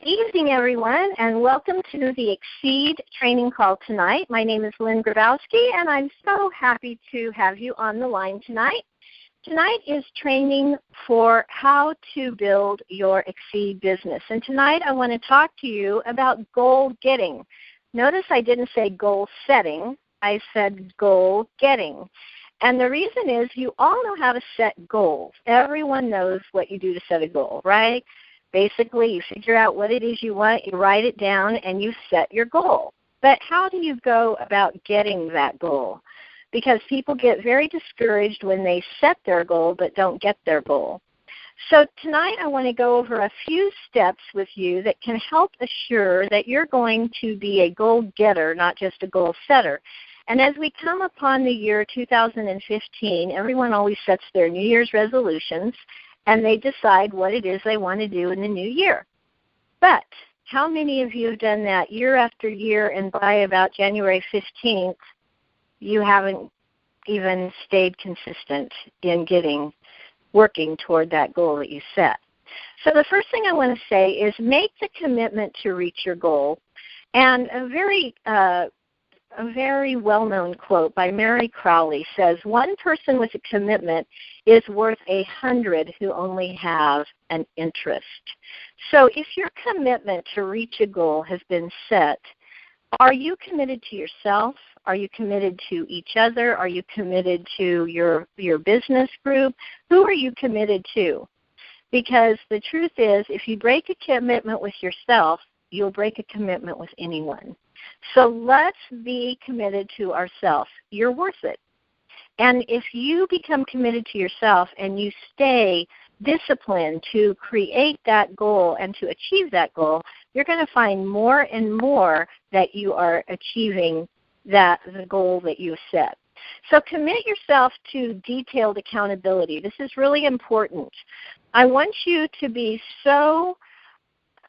evening, everyone, and welcome to the Xseed training call tonight. My name is Lynn Grabowski, and I'm so happy to have you on the line tonight. Tonight is training for how to build your Xseed business. And tonight I want to talk to you about goal getting. Notice I didn't say goal setting. I said goal getting. And the reason is you all know how to set goals. Everyone knows what you do to set a goal, right? Basically, you figure out what it is you want, you write it down, and you set your goal. But how do you go about getting that goal? Because people get very discouraged when they set their goal but don't get their goal. So tonight I want to go over a few steps with you that can help assure that you're going to be a goal getter, not just a goal setter. And as we come upon the year 2015, everyone always sets their New Year's resolutions, and they decide what it is they want to do in the new year. But how many of you have done that year after year, and by about January 15th, you haven't even stayed consistent in working toward that goal that you set? So the first thing I want to say is make the commitment to reach your goal. And a very well-known quote by Mary Crowley says, "One person with a commitment is worth 100 who only have an interest." So if your commitment to reach a goal has been set, are you committed to yourself? Are you committed to each other? Are you committed to your business group? Who are you committed to? Because the truth is, if you break a commitment with yourself, you'll break a commitment with anyone. So let's be committed to ourselves. You're worth it. And if you become committed to yourself and you stay disciplined to create that goal and to achieve that goal, you're going to find more and more that you are achieving the goal that you set. So commit yourself to detailed accountability. This is really important. I want you to be so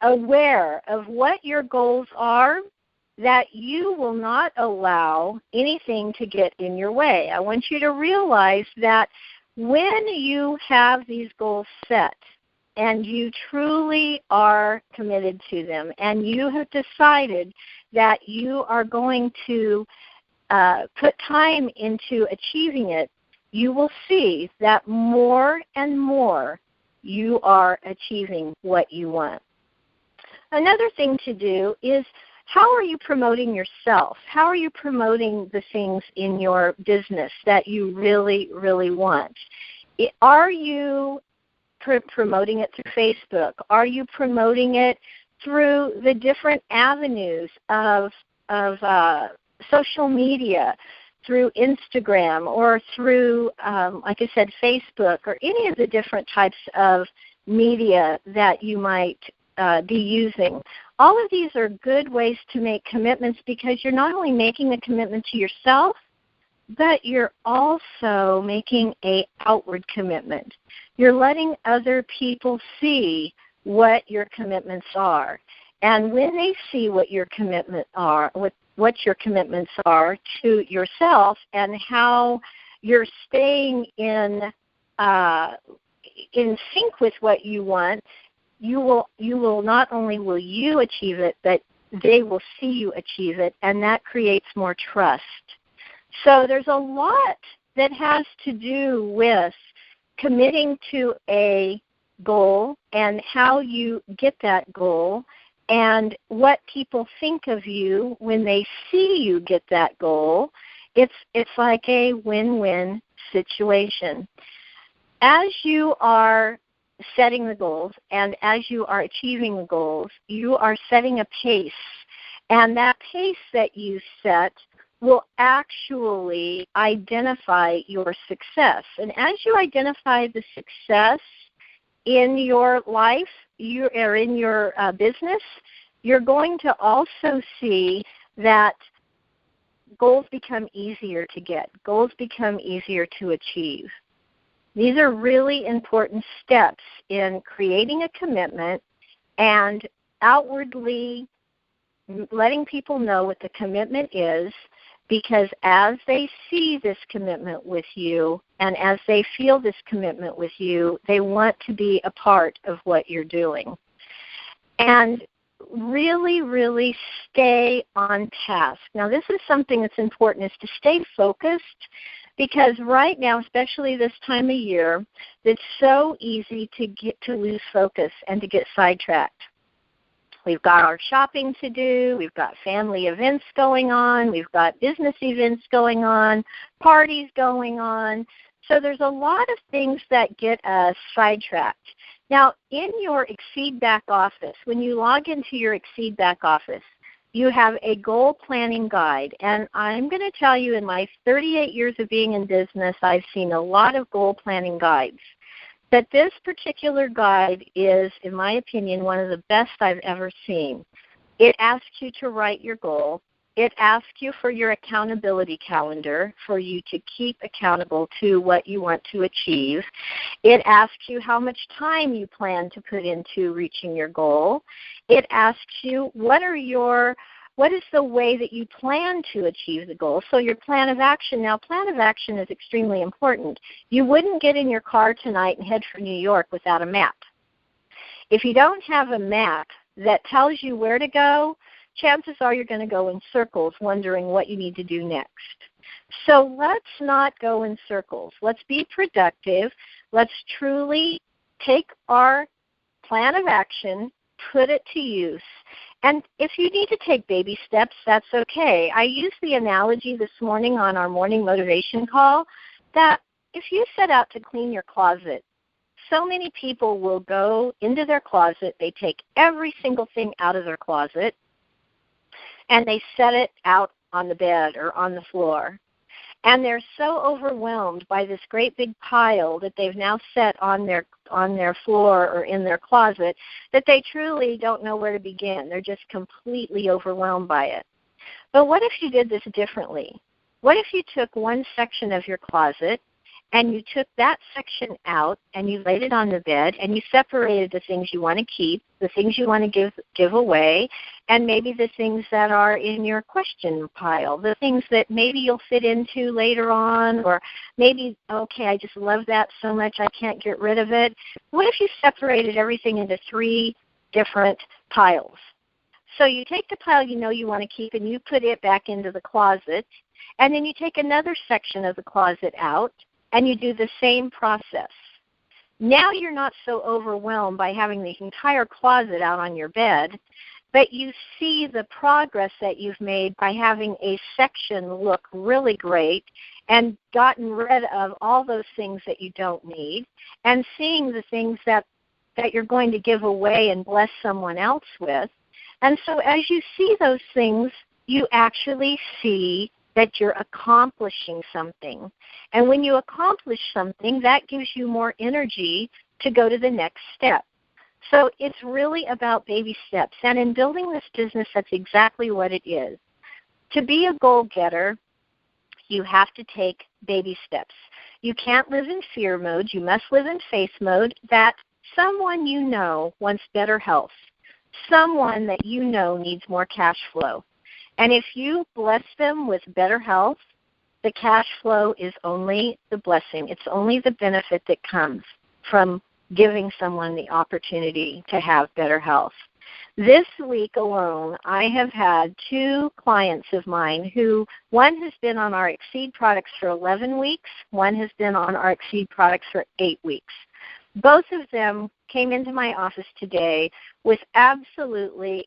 aware of what your goals are that you will not allow anything to get in your way. I want you to realize that when you have these goals set and you truly are committed to them and you have decided that you are going to put time into achieving it, you will see that more and more you are achieving what you want. Another thing to do is, how are you promoting yourself? How are you promoting the things in your business that you really, really want? Are you promoting it through Facebook? Are you promoting it through the different avenues of social media, through Instagram or through, like I said, Facebook, or any of the different types of media that you might be using? All of these are good ways to make commitments, because you're not only making a commitment to yourself, but you're also making an outward commitment. You're letting other people see what your commitments are. And when they see what your commitments are to yourself and how you're staying in sync with what you want, you will not only will you achieve it, but they will see you achieve it, and that creates more trust. So there's a lot that has to do with committing to a goal and how you get that goal and what people think of you when they see you get that goal. It's like a win-win situation. As you are setting the goals and as you are achieving the goals, you are setting a pace. And that pace that you set will actually identify your success. And as you identify the success in your life or in your business, you're going to also see that goals become easier to get. Goals become easier to achieve. These are really important steps in creating a commitment and outwardly letting people know what the commitment is, because as they see this commitment with you and as they feel this commitment with you, they want to be a part of what you're doing. And really, really stay on task. Now, this is something that's important, is to stay focused, because right now, especially this time of year, it's so easy to lose focus and to get sidetracked. We've got our shopping to do, we've got family events going on, we've got business events going on, parties going on. So there's a lot of things that get us sidetracked. Now, in your Xseed back office, when you log into your Xseed back office, you have a goal planning guide. And I'm going to tell you, in my 38 years of being in business, I've seen a lot of goal planning guides. That this particular guide is, in my opinion, one of the best I've ever seen. It asks you to write your goal. It asks you for your accountability calendar for you to keep accountable to what you want to achieve. It asks you how much time you plan to put into reaching your goal. It asks you what is the way that you plan to achieve the goal? So your plan of action. Now, plan of action is extremely important. You wouldn't get in your car tonight and head for New York without a map. If you don't have a map that tells you where to go, chances are you're going to go in circles wondering what you need to do next. So let's not go in circles. Let's be productive. Let's truly take our plan of action, put it to use. And if you need to take baby steps, that's okay. I used the analogy this morning on our morning motivation call that if you set out to clean your closet, so many people will go into their closet, they take every single thing out of their closet, and they set it out on the bed or on the floor. And they're so overwhelmed by this great big pile that they've now set on their floor or in their closet that they truly don't know where to begin. They're just completely overwhelmed by it. But what if you did this differently? What if you took one section of your closet and you took that section out and you laid it on the bed and you separated the things you want to keep, the things you want to give away, and maybe the things that are in your question pile, the things that maybe you'll fit into later on, or maybe, okay, I just love that so much I can't get rid of it. What if you separated everything into 3 different piles? So you take the pile you know you want to keep and you put it back into the closet, and then you take another section of the closet out, and you do the same process. Now you're not so overwhelmed by having the entire closet out on your bed, but you see the progress that you've made by having a section look really great and gotten rid of all those things that you don't need, and seeing the things that you're going to give away and bless someone else with. And so as you see those things, you actually see that you're accomplishing something. And when you accomplish something, that gives you more energy to go to the next step. So it's really about baby steps. And in building this business, that's exactly what it is. To be a goal-getter, you have to take baby steps. You can't live in fear mode. You must live in faith mode that someone you know wants better health, someone that you know needs more cash flow. And if you bless them with better health, the cash flow is only the blessing. It's only the benefit that comes from giving someone the opportunity to have better health. This week alone, I have had 2 clients of mine who, one has been on our Xseed products for 11 weeks, one has been on our Xseed products for 8 weeks. Both of them came into my office today with absolutely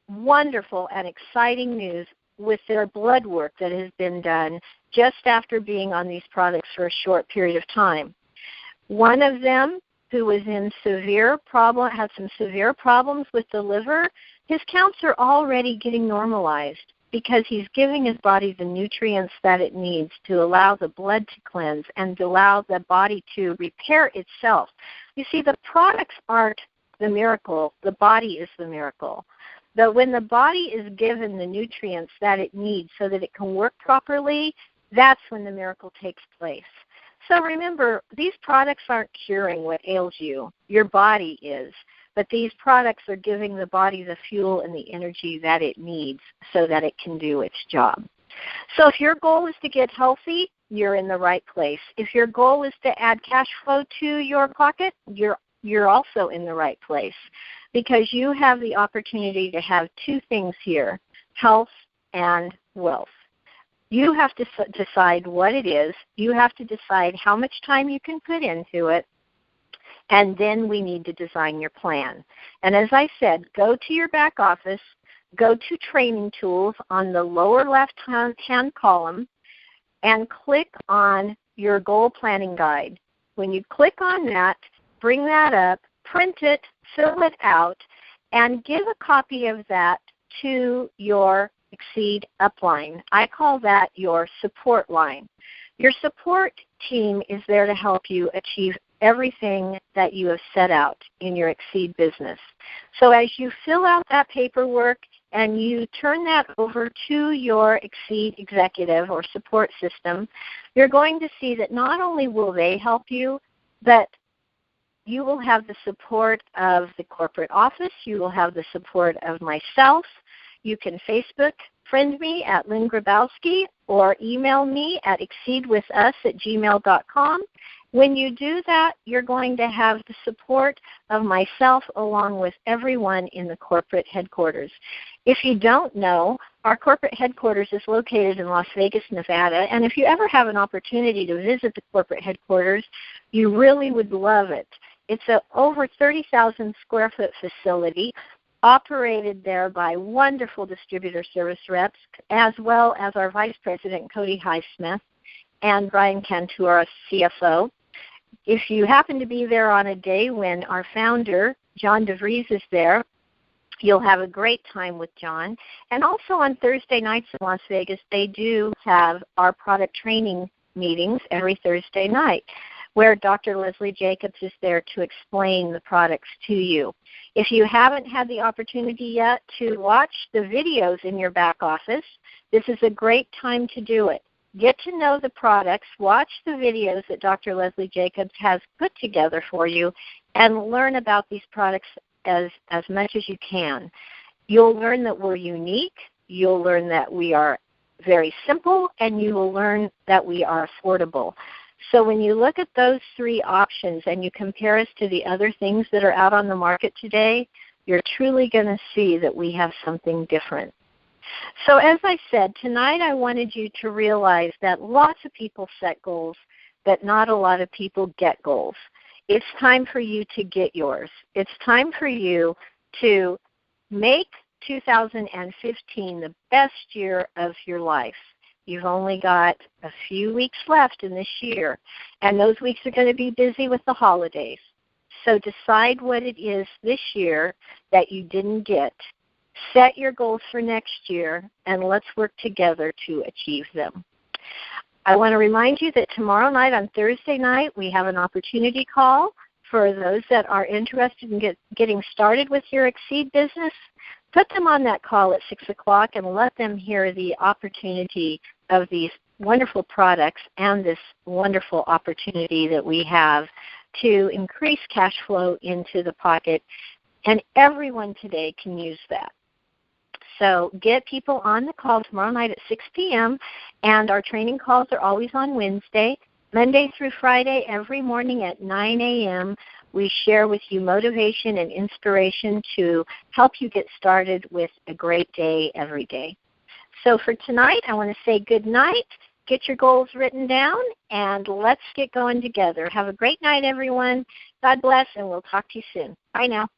wonderful and exciting news with their blood work that has been done just after being on these products for a short period of time. One of them, who was in had some severe problems with the liver, his counts are already getting normalized because he's giving his body the nutrients that it needs to allow the blood to cleanse and to allow the body to repair itself. You see, the products aren't the miracle. The body is the miracle. But when the body is given the nutrients that it needs so that it can work properly, that's when the miracle takes place. So remember, these products aren't curing what ails you. Your body is. But these products are giving the body the fuel and the energy that it needs so that it can do its job. So if your goal is to get healthy, you're in the right place. If your goal is to add cash flow to your pocket, you're also in the right place. because you have the opportunity to have two things here, health and wealth. You have to decide what it is. You have to decide how much time you can put into it. And then we need to design your plan. And as I said, go to your back office, go to Training Tools on the lower left-hand column, and click on your Goal Planning Guide. When you click on that, bring that up, print it, fill it out, and give a copy of that to your Xseed upline. I call that your support line. Your support team is there to help you achieve everything that you have set out in your Xseed business. So as you fill out that paperwork and you turn that over to your Xseed executive or support system, you're going to see that not only will they help you, but you will have the support of the corporate office. You will have the support of myself. You can Facebook friend me at Lynn Grabowski or email me at xseedwithus@gmail.com. When you do that, you're going to have the support of myself along with everyone in the corporate headquarters. If you don't know, our corporate headquarters is located in Las Vegas, Nevada, and if you ever have an opportunity to visit the corporate headquarters, you really would love it. It's an over 30,000 square foot facility operated there by wonderful distributor service reps, as well as our Vice President, Cody Highsmith, and Brian Cantu, our CFO. If you happen to be there on a day when our founder, John DeVries, is there, you'll have a great time with John. And also on Thursday nights in Las Vegas, they do have our product training meetings every Thursday night, where Dr. Leslie Jacobs is there to explain the products to you. If you haven't had the opportunity yet to watch the videos in your back office, this is a great time to do it. Get to know the products, watch the videos that Dr. Leslie Jacobs has put together for you, and learn about these products as much as you can. You'll learn that we're unique, you'll learn that we are very simple, and you will learn that we are affordable. So when you look at those three options and you compare us to the other things that are out on the market today, you're truly going to see that we have something different. So as I said, tonight I wanted you to realize that lots of people set goals, but not a lot of people get goals. It's time for you to get yours. It's time for you to make 2015 the best year of your life. You've only got a few weeks left in this year, and those weeks are going to be busy with the holidays. So decide what it is this year that you didn't get. Set your goals for next year, and let's work together to achieve them. I want to remind you that tomorrow night on Thursday night, we have an opportunity call for those that are interested in getting started with your Xseed business. Put them on that call at 6 o'clock and let them hear the opportunity of these wonderful products and this wonderful opportunity that we have to increase cash flow into the pocket. And everyone today can use that. So get people on the call tomorrow night at 6 p.m., and our training calls are always on Wednesday. Monday through Friday, every morning at 9 a.m., we share with you motivation and inspiration to help you get started with a great day every day. So for tonight, I want to say good night. Get your goals written down, and let's get going together. Have a great night, everyone. God bless, and we'll talk to you soon. Bye now.